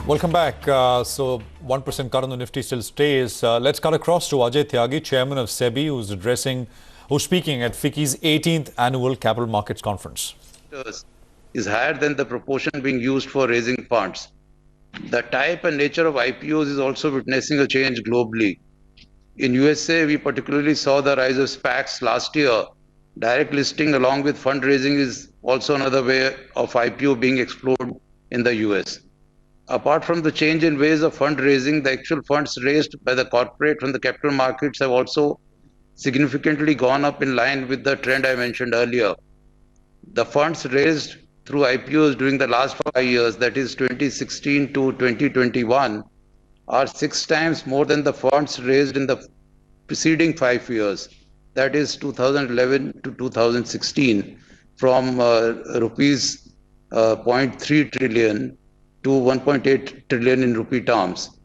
Welcome back. 1% cut on the Nifty still stays. Let's cut across to Ajay Tyagi, chairman of SEBI, who's speaking at FICCI's 18th annual Capital Markets Conference. Is higher than the proportion being used for raising funds. The type and nature of IPOs is also witnessing a change globally. In USA, we particularly saw the rise of SPACs last year. Direct listing along with fundraising is also another way of IPO being explored in the US. Apart from the change in ways of fundraising, the actual funds raised by the corporate from the capital markets have also significantly gone up in line with the trend I mentioned earlier. The funds raised through IPOs during the last 5 years, that is 2016 to 2021, are 6 times more than the funds raised in the preceding 5 years, that is 2011 to 2016, from rupees 0.3 trillion to 1.8 trillion in rupee terms.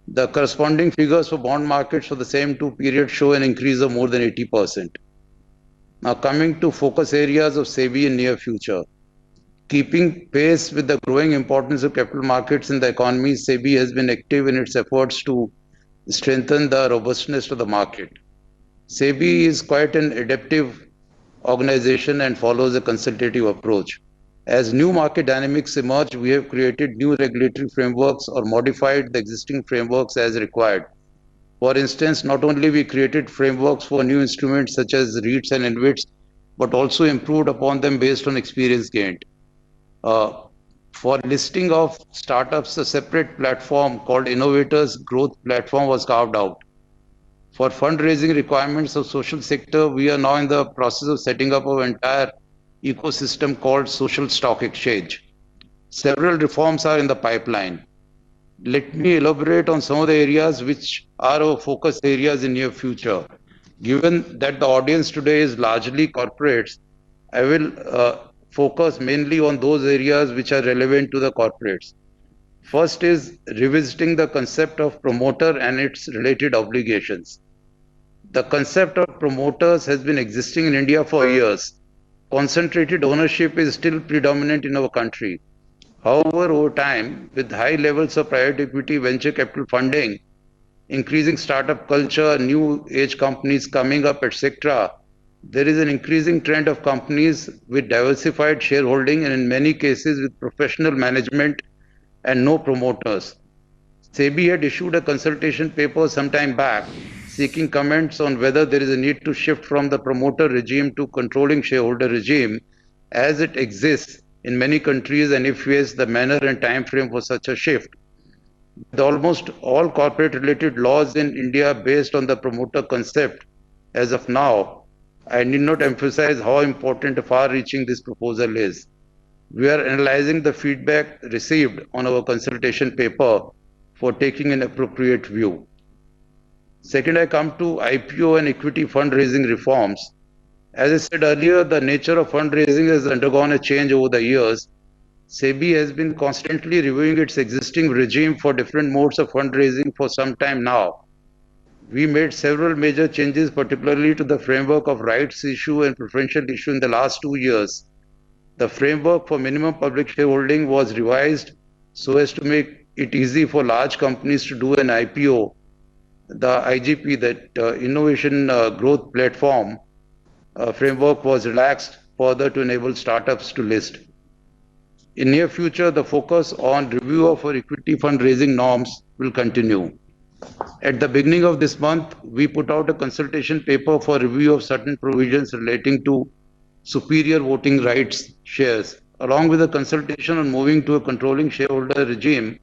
The corresponding figures for bond markets for the same 2 periods show an increase of more than 80%. Now coming to focus areas of SEBI in near future. Keeping pace with the growing importance of capital markets in the economy, SEBI has been active in its efforts to strengthen the robustness of the market. SEBI is quite an adaptive organization and follows a consultative approach. As new market dynamics emerge, we have created new regulatory frameworks or modified the existing frameworks as required. For instance, not only we created frameworks for new instruments such as REITs and InvITs, but also improved upon them based on experience gained. For listing of startups, a separate platform called Innovators Growth Platform was carved out. For fundraising requirements of social sector, we are now in the process of setting up an entire ecosystem called Social Stock Exchange. Several reforms are in the pipeline. Let me elaborate on some of the areas which are our focus areas in near future. Given that the audience today is largely corporates, I will focus mainly on those areas which are relevant to the corporates. First is revisiting the concept of promoter and its related obligations. The concept of promoters has been existing in India for years. Concentrated ownership is still predominant in our country. However, over time, with high levels of private equity, venture capital funding, increasing startup culture, new age companies coming up, etc., there is an increasing trend of companies with diversified shareholding and in many cases with professional management and no promoters. SEBI had issued a consultation paper some time back seeking comments on whether there is a need to shift from the promoter regime to controlling shareholder regime as it exists in many countries, and if yes, the manner and time frame for such a shift. With almost all corporate related laws in India based on the promoter concept as of now, I need not emphasize how important and far-reaching this proposal is. We are analyzing the feedback received on our consultation paper for taking an appropriate view. Second, I come to IPO and equity fundraising reforms. As I said earlier, the nature of fundraising has undergone a change over the years. SEBI has been constantly reviewing its existing regime for different modes of fundraising for some time now. We made several major changes, particularly to the framework of rights issue and preferential issue in the last 2 years. The framework for minimum public shareholding was revised so as to make it easy for large companies to do an IPO. The IGP, that Innovation Growth Platform framework, was relaxed further to enable startups to list. In near future, the focus on review of our equity fundraising norms will continue. At the beginning of this month, we put out a consultation paper for review of certain provisions relating to superior voting rights shares, along with a consultation on moving to a controlling shareholder regime,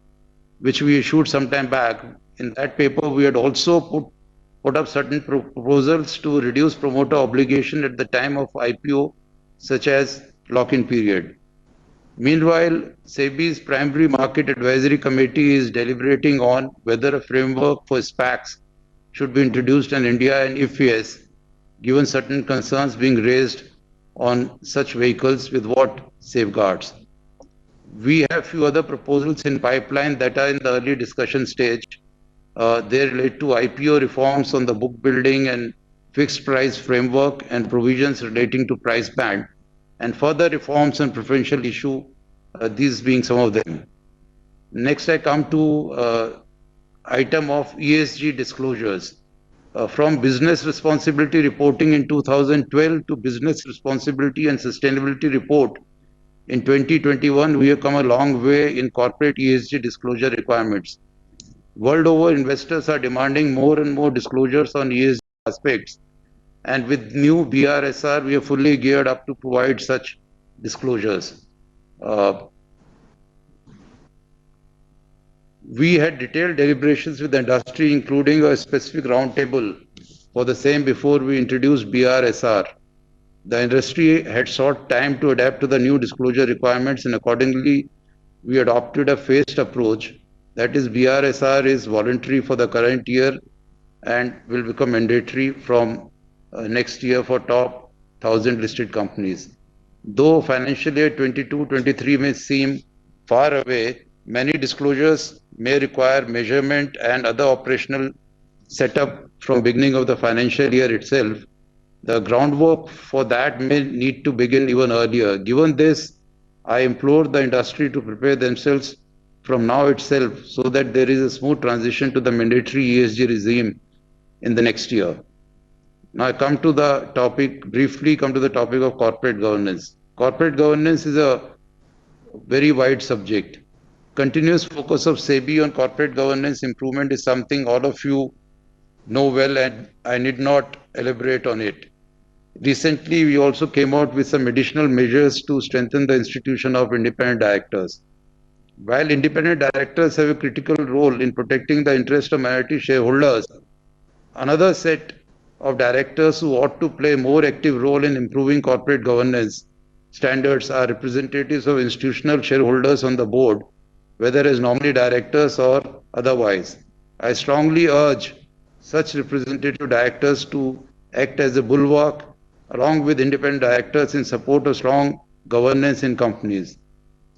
which we issued some time back. In that paper, we had also put up certain proposals to reduce promoter obligation at the time of IPO, such as lock-in period. Meanwhile, SEBI's Primary Market Advisory Committee is deliberating on whether a framework for SPACs should be introduced in India, and if yes, given certain concerns being raised on such vehicles, with what safeguards. We have few other proposals in pipeline that are in the early discussion stage. They relate to IPO reforms on the book building and fixed price framework and provisions relating to price band, and further reforms on preferential issue, these being some of them. Next, I come to item of ESG disclosures. From business responsibility reporting in 2012 to business responsibility and sustainability report in 2021, we have come a long way in corporate ESG disclosure requirements. World over, investors are demanding more and more disclosures on ESG aspects. And with new BRSR, we are fully geared up to provide such disclosures. We had detailed deliberations with the industry, including a specific roundtable for the same before we introduced BRSR. The industry had sought time to adapt to the new disclosure requirements, and accordingly, we adopted a phased approach. That is, BRSR is voluntary for the current year and will become mandatory from next year for top 1,000 listed companies. Though financial year 22-23 may seem far away, many disclosures may require measurement and other operational setup from beginning of the financial year itself. The groundwork for that may need to begin even earlier. Given this, I implore the industry to prepare themselves from now itself so that there is a smooth transition to the mandatory ESG regime in the next year. Now I come to the topic, briefly come to the topic of corporate governance. Corporate governance is a very wide subject. Continuous focus of SEBI on corporate governance improvement is something all of you know well, and I need not elaborate on it. Recently, we also came out with some additional measures to strengthen the institution of independent directors. While independent directors have a critical role in protecting the interest of minority shareholders, another set of directors who ought to play a more active role in improving corporate governance standards are representatives of institutional shareholders on the board, whether as nominee directors or otherwise. I strongly urge such representative directors to act as a bulwark along with independent directors in support of strong governance in companies.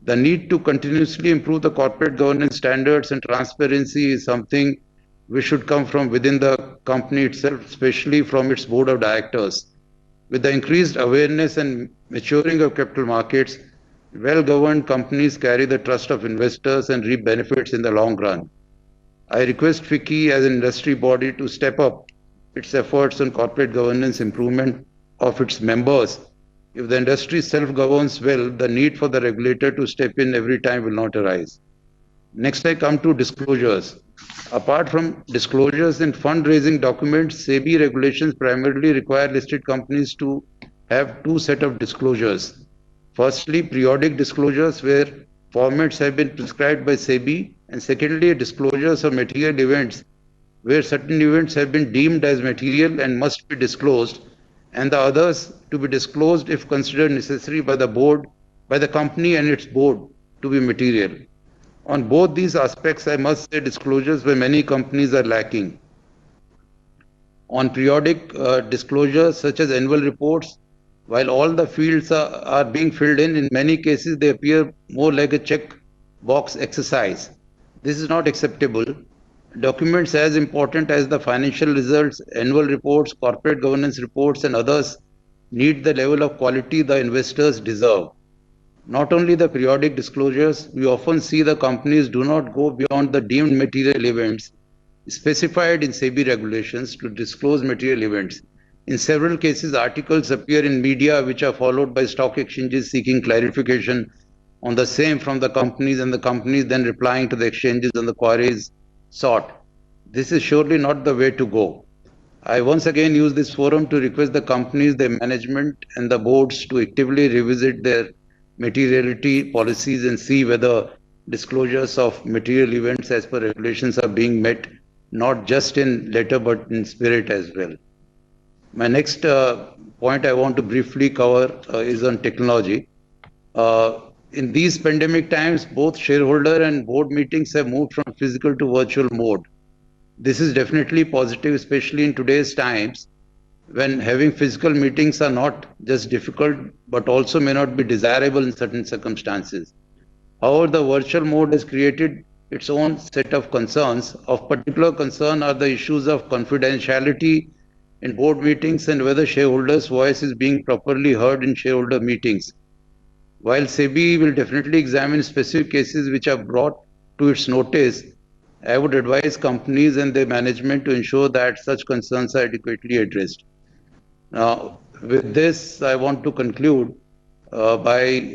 The need to continuously improve the corporate governance standards and transparency is something which should come from within the company itself, especially from its board of directors. With the increased awareness and maturing of capital markets, well-governed companies carry the trust of investors and reap benefits in the long run. I request FICCI as an industry body to step up its efforts on corporate governance improvement of its members. If the industry self-governs well, the need for the regulator to step in every time will not arise. Next, I come to disclosures. Apart from disclosures in fundraising documents, SEBI regulations primarily require listed companies to have two sets of disclosures. Firstly, periodic disclosures where formats have been prescribed by SEBI, and secondly, disclosures of material events where certain events have been deemed as material and must be disclosed, and the others to be disclosed if considered necessary by the board, by the company and its board to be material. On both these aspects, I must say disclosures where many companies are lacking. On periodic disclosures such as annual reports, while all the fields are being filled in many cases they appear more like a check box exercise. This is not acceptable. Documents as important as the financial results, annual reports, corporate governance reports, and others need the level of quality the investors deserve. Not only the periodic disclosures, we often see the companies do not go beyond the deemed material events specified in SEBI regulations to disclose material events. In several cases, articles appear in media which are followed by stock exchanges seeking clarification on the same from the companies, and the companies then replying to the exchanges on the queries sought. This is surely not the way to go. I once again use this forum to request the companies, their management, and the boards to actively revisit their materiality policies and see whether disclosures of material events as per regulations are being met, not just in letter but in spirit as well. My next point I want to briefly cover is on technology. In these pandemic times, both shareholder and board meetings have moved from physical to virtual mode. This is definitely positive, especially in today's times when having physical meetings are not just difficult but also may not be desirable in certain circumstances. However, the virtual mode has created its own set of concerns. Of particular concern are the issues of confidentiality in board meetings and whether shareholders' voice is being properly heard in shareholder meetings. While SEBI will definitely examine specific cases which are brought to its notice, I would advise companies and their management to ensure that such concerns are adequately addressed. Now, with this, I want to conclude by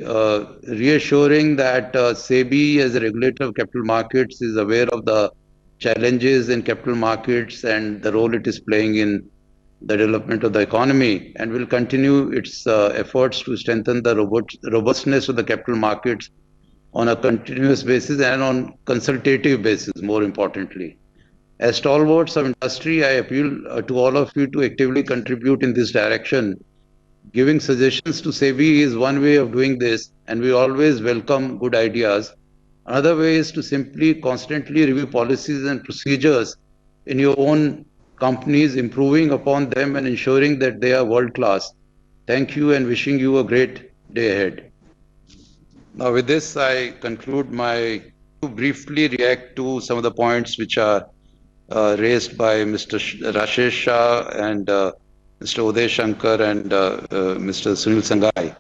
reassuring that SEBI, as a regulator of capital markets, is aware of the challenges in capital markets and the role it is playing in the development of the economy, and will continue its efforts to strengthen the robustness of the capital markets on a continuous basis and on consultative basis, more importantly. As stalwarts of industry, I appeal to all of you to actively contribute in this direction. Giving suggestions to SEBI is one way of doing this, and we always welcome good ideas. Another way is to simply constantly review policies and procedures in your own companies, improving upon them and ensuring that they are world class. Thank you and wishing you a great day ahead. Now, with this, I conclude my to briefly react to some of the points which are raised by Mr. Rashesh Shah and Mr. Uday Shankar and Mr. Sunil Sangai.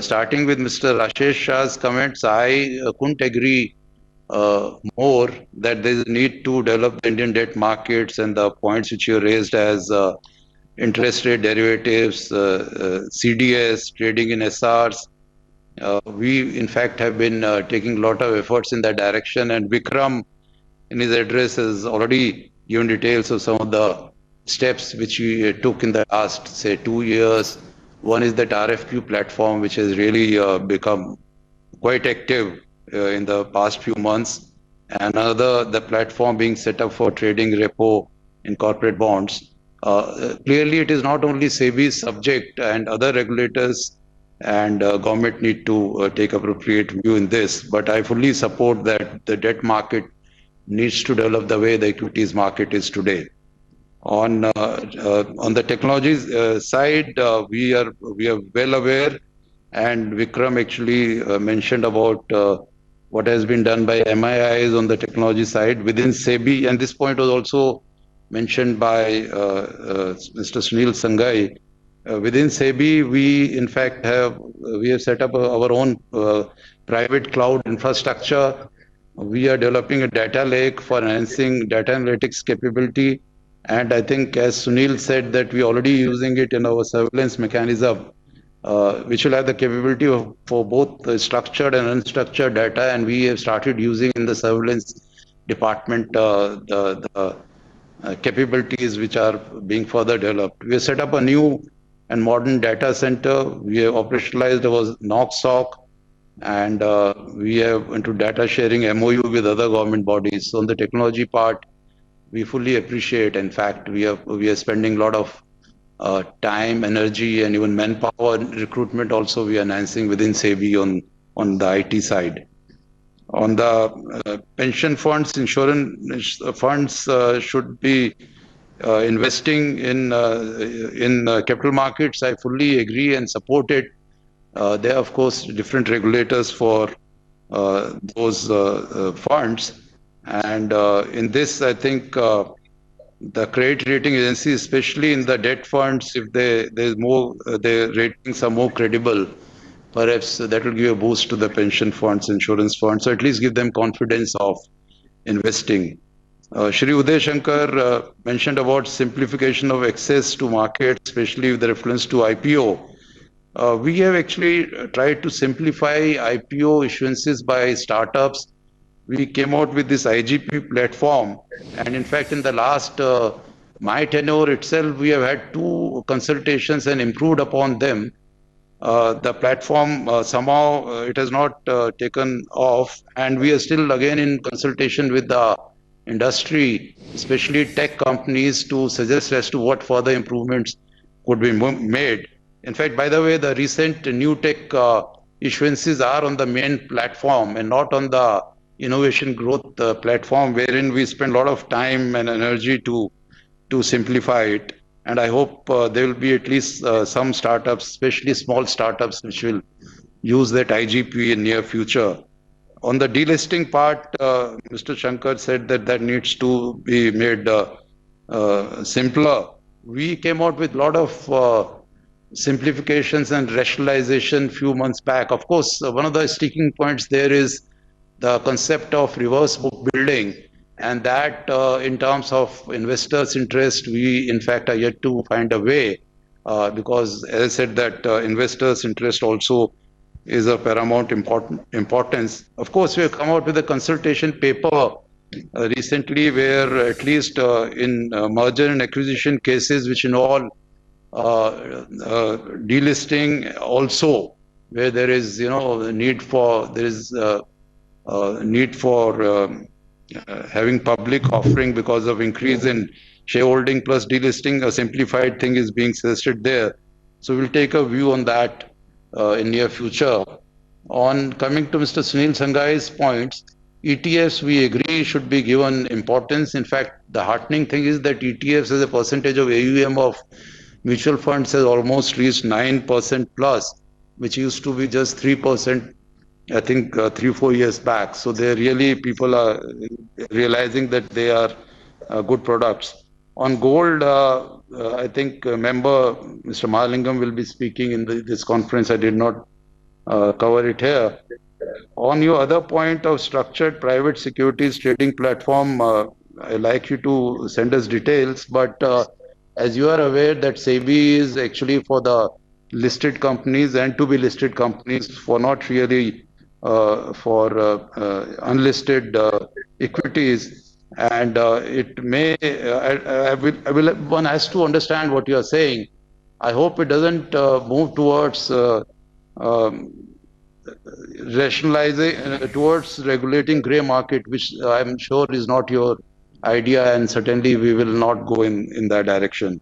Starting with Mr. Rashesh Shah's comments, I couldn't agree more that there is a need to develop the Indian debt markets and the points which you raised as interest rate derivatives, CDS, trading in SRs. We, in fact, have been taking a lot of efforts in that direction, and Vikram, in his address, has already given details of some of the steps which we took in the last, say, 2 years. One is that RFQ platform, which has really become quite active in the past few months. And another, the platform being set up for trading repo in corporate bonds. Clearly, it is not only SEBI's subject, and other regulators and government need to take appropriate view in this. But I fully support that the debt market needs to develop the way the equities market is today. On the technologies side, we are well aware, and Vikram actually mentioned about what has been done by MIIs on the technology side within SEBI, and this point was also mentioned by Mr. Sunil Sangai. Within SEBI, we in fact have set up our own private cloud infrastructure. We are developing a data lake for enhancing data analytics capability. And I think, as Sunil said, that we are already using it in our surveillance mechanism, which will have the capability for both structured and unstructured data. And we have started using in the surveillance department the capabilities which are being further developed. We have set up a new and modern data center. We have operationalized our NOC, and we have into data sharing MOU with other government bodies. So on the technology part, we fully appreciate. In fact, we are spending a lot of time, energy, and even manpower recruitment also we are enhancing within SEBI on the IT side. On the pension funds, insurance funds should be investing in capital markets. I fully agree and support it. There are, of course, different regulators for those funds. And in this, I think the credit rating agencies, especially in the debt funds, if their ratings are more credible, perhaps that will give a boost to the pension funds, insurance funds, so at least give them confidence of investing. Shri Uday Shankar mentioned about simplification of access to markets, especially with reference to IPO. We have actually tried to simplify IPO issuances by startups. We came out with this IGP platform, and in fact, in the last my tenure itself, we have had 2 consultations and improved upon them. The platform somehow it has not taken off, and we are still again in consultation with the industry, especially tech companies, to suggest as to what further improvements could be made. In fact, by the way, the recent new tech issuances are on the main platform and not on the innovation growth platform, wherein we spend a lot of time and energy to simplify it. And I hope there will be at least some startups, especially small startups, which will use that IGP in near future. On the delisting part, Mr. Shankar said that needs to be made simpler. We came out with a lot of simplifications and rationalization few months back. Of course, one of the sticking points there is the concept of reverse book building, and that in terms of investors' interest, we in fact are yet to find a way, because as I said that investors' interest also is of paramount importance. Of course, we have come out with a consultation paper recently where at least in merger and acquisition cases which involve delisting also, where there is need for having public offering because of increase in shareholding plus delisting, a simplified thing is being suggested there. So we'll take a view on that in near future. On coming to Mr. Sunil Sangai's points, ETFs we agree should be given importance. In fact, the heartening thing is that ETFs as a percentage of AUM of mutual funds has almost reached 9% plus, which used to be just 3%, I think 3-4 years back. So they really, people are realizing that they are good products. On gold, I think member Mr. Mahalingam will be speaking in this conference. I did not cover it here. On your other point of structured private securities trading platform, I'd like you to send us details, but as you are aware that SEBI is actually for the listed companies and to be listed companies, for not really for unlisted equities, and it may one has to understand what you are saying. I hope it doesn't move towards rationalizing towards regulating grey market, which I'm sure is not your idea, and certainly we will not go in that direction.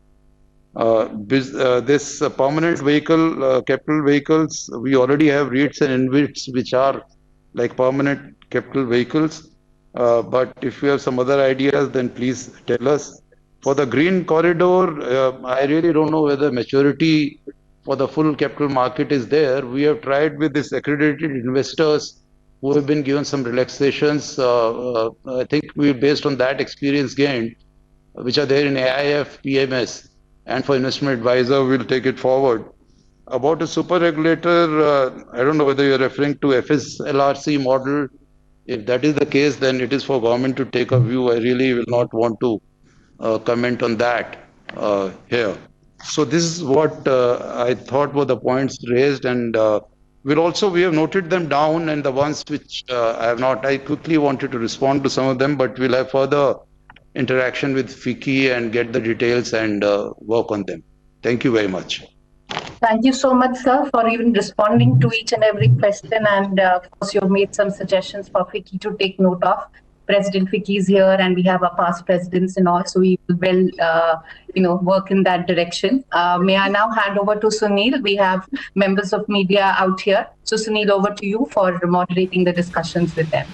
This permanent vehicle, capital vehicles, we already have REITs and InvITs which are like permanent capital vehicles. But if you have some other ideas, then please tell us. For the green corridor, I really don't know whether maturity for the full capital market is there. We have tried with these accredited investors who have been given some relaxations. I think we, based on that experience gained, which are there in AIF, PMS, and for investment advisor, we'll take it forward. About a super regulator, I don't know whether you're referring to FSLRC model. If that is the case, then it is for government to take a view. I really will not want to comment on that here. So this is what I thought were the points raised, and we have noted them down, and the ones which I quickly wanted to respond to some of them, but we'll have further interaction with FICCI and get the details and work on them. Thank you very much. Thank you so much, sir, for even responding to each and every question. And of course, you've made some suggestions for FICCI to take note of. President FICCI is here, and we have our past presidents and all, so we will work in that direction. May I now hand over to Sunil? We have members of media out here. So Sunil, over to you for moderating the discussions with them.